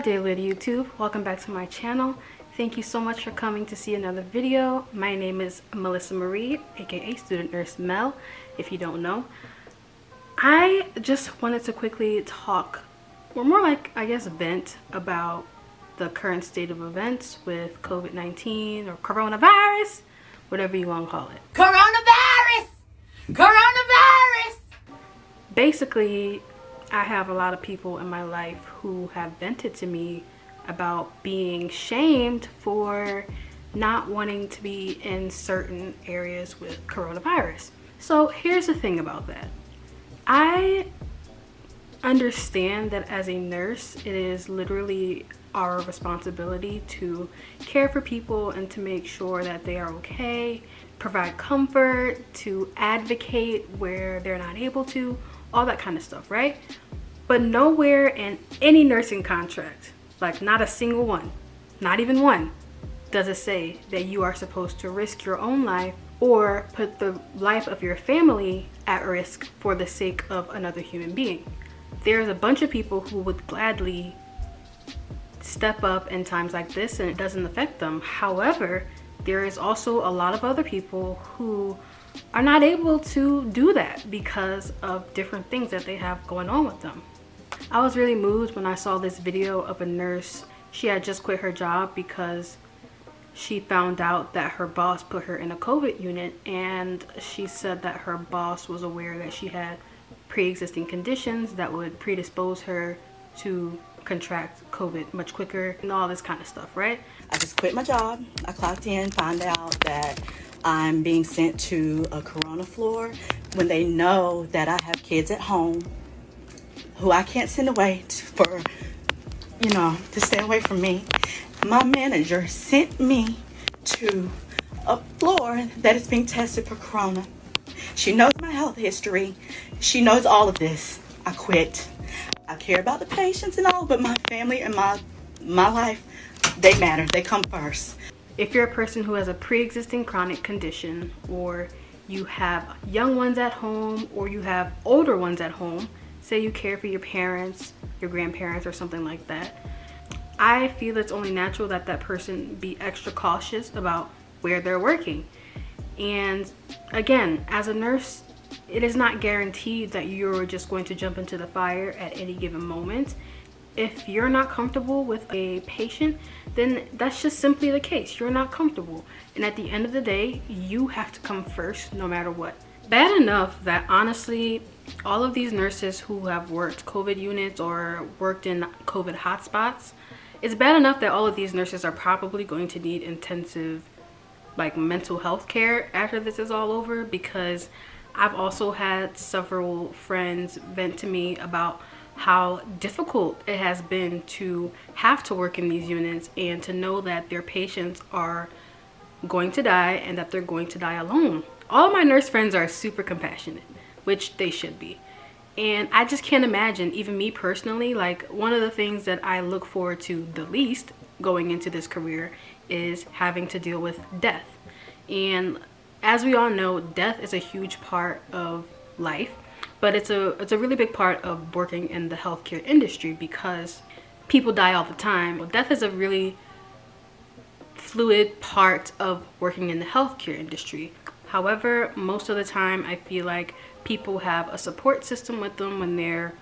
Day Lady YouTube, welcome back to my channel. Thank you so much for coming to see another video. My name is Melissa Marie, aka Student Nurse Mel, if you don't know. I just wanted to quickly talk, or more like, I guess, vent about the current state of events with COVID-19 or coronavirus, whatever you want to call it. Coronavirus! Coronavirus! Basically, I have a lot of people in my life who have vented to me about being shamed for not wanting to be in certain areas with coronavirus. So here's the thing about that. I understand that as a nurse, it is literally our responsibility to care for people and to make sure that they are okay, provide comfort, to advocate where they're not able to, all that kind of stuff, right? But nowhere in any nursing contract, like not a single one, not even one, does it say that you are supposed to risk your own life or put the life of your family at risk for the sake of another human being. There's a bunch of people who would gladly step up in times like this and it doesn't affect them. However, there is also a lot of other people who are not able to do that because of different things that they have going on with them. I was really moved when I saw this video of a nurse. She had just quit her job because she found out that her boss put her in a COVID unit, and she said that her boss was aware that she had pre-existing conditions that would predispose her to contract COVID much quicker and all this kind of stuff, right? I just quit my job. I clocked in, found out that I'm being sent to a corona floor when they know that I have kids at home who I can't send away for, to stay away from me. My manager sent me to a floor that is being tested for corona. She knows my health history. She knows all of this. I quit. I care about the patients and all, but my family and my life, they matter. They come first. If you're a person who has a pre-existing chronic condition, or you have young ones at home, or you have older ones at home, say you care for your parents, your grandparents, or something like that, I feel it's only natural that that person be extra cautious about where they're working. And again, as a nurse, it is not guaranteed that you're just going to jump into the fire at any given moment. If you're not comfortable with a patient, then that's just simply the case. You're not comfortable. And at the end of the day, you have to come first no matter what. Bad enough that honestly, all of these nurses who have worked COVID units or worked in COVID hotspots, it's bad enough that all of these nurses are probably going to need intensive mental health care after this is all over, because I've also had several friends vent to me about how difficult it has been to have to work in these units and to know that their patients are going to die and that they're going to die alone. All of my nurse friends are super compassionate, which they should be. And I just can't imagine, even me personally, one of the things that I look forward to the least going into this career is having to deal with death. And as we all know, death is a huge part of life, but it's a really big part of working in the healthcare industry because people die all the time. Well, death is a really fluid part of working in the healthcare industry. However, most of the time I feel like people have a support system with them when they're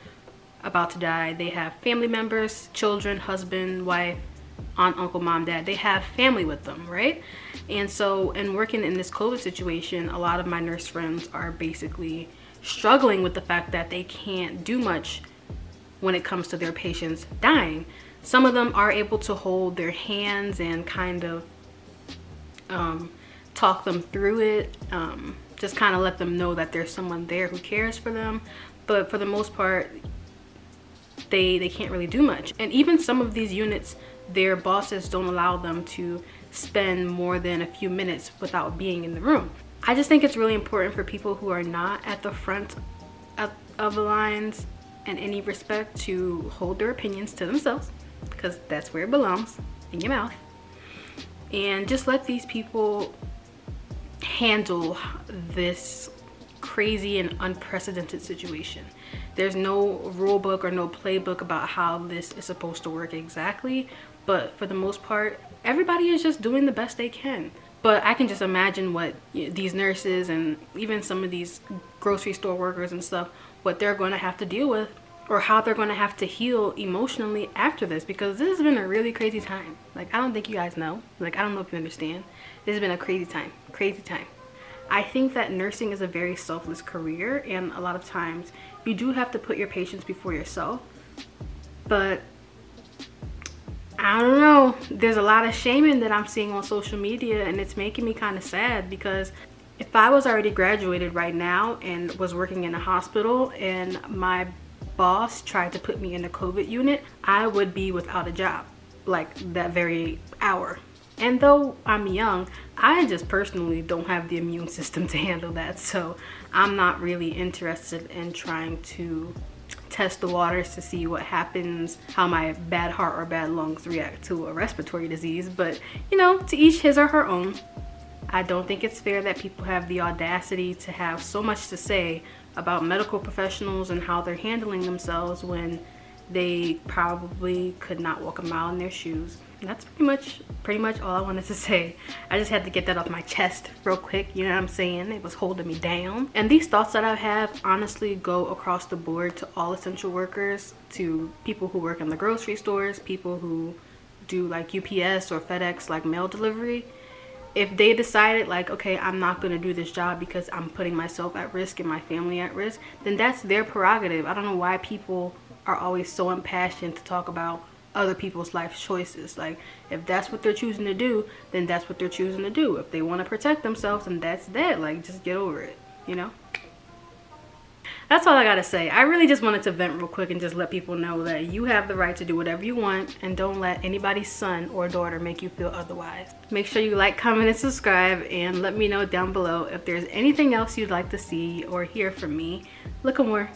about to die. They have family members, children, husband, wife, aunt, uncle, mom, dad. They have family with them, right? And so in working in this COVID situation, a lot of my nurse friends are basically struggling with the fact that they can't do much when it comes to their patients dying. Some of them are able to hold their hands and kind of talk them through it, just kind of let them know that there's someone there who cares for them. But for the most part, they can't really do much. And even some of these units, their bosses don't allow them to spend more than a few minutes without being in the room. I just think it's really important for people who are not at the front of the lines in any respect to hold their opinions to themselves, because that's where it belongs, in your mouth. And just let these people handle this crazy and unprecedented situation. There's no rule book or no playbook about how this is supposed to work exactly, but for the most part, everybody is just doing the best they can. But I can just imagine what these nurses and even some of these grocery store workers and stuff, what they're going to have to deal with, or how they're going to have to heal emotionally after this, because this has been a really crazy time. Like, I don't think you guys know. Like, I don't know if you understand. This has been a crazy time. Crazy time. I think that nursing is a very selfless career, and a lot of times you do have to put your patients before yourself. But I don't know, there's a lot of shaming that I'm seeing on social media, and it's making me kind of sad, because if I was already graduated right now and was working in a hospital and my boss tried to put me in the COVID unit, I would be without a job like that very hour. And though I'm young, I just personally don't have the immune system to handle that, so I'm not really interested in trying to test the waters to see what happens, how my bad heart or bad lungs react to a respiratory disease. But you know, to each his or her own. I don't think it's fair that people have the audacity to have so much to say about medical professionals and how they're handling themselves when they probably could not walk a mile in their shoes. And that's pretty much all I wanted to say. I just had to get that off my chest real quick, you know what I'm saying? It was holding me down. And these thoughts that I have honestly go across the board to all essential workers, to people who work in the grocery stores, people who do like UPS or FedEx, like mail delivery. If they decided like, okay, I'm not gonna do this job because I'm putting myself at risk and my family at risk, then that's their prerogative. I don't know why people are always so impassioned to talk about other people's life choices. Like, if that's what they're choosing to do, then that's what they're choosing to do. If they want to protect themselves, then that's that. Like, just get over it, you know? That's all I gotta say. I really just wanted to vent real quick and just let people know that you have the right to do whatever you want, and don't let anybody's son or daughter make you feel otherwise. Make sure you like, comment, and subscribe, and let me know down below if there's anything else you'd like to see or hear from me. Look more.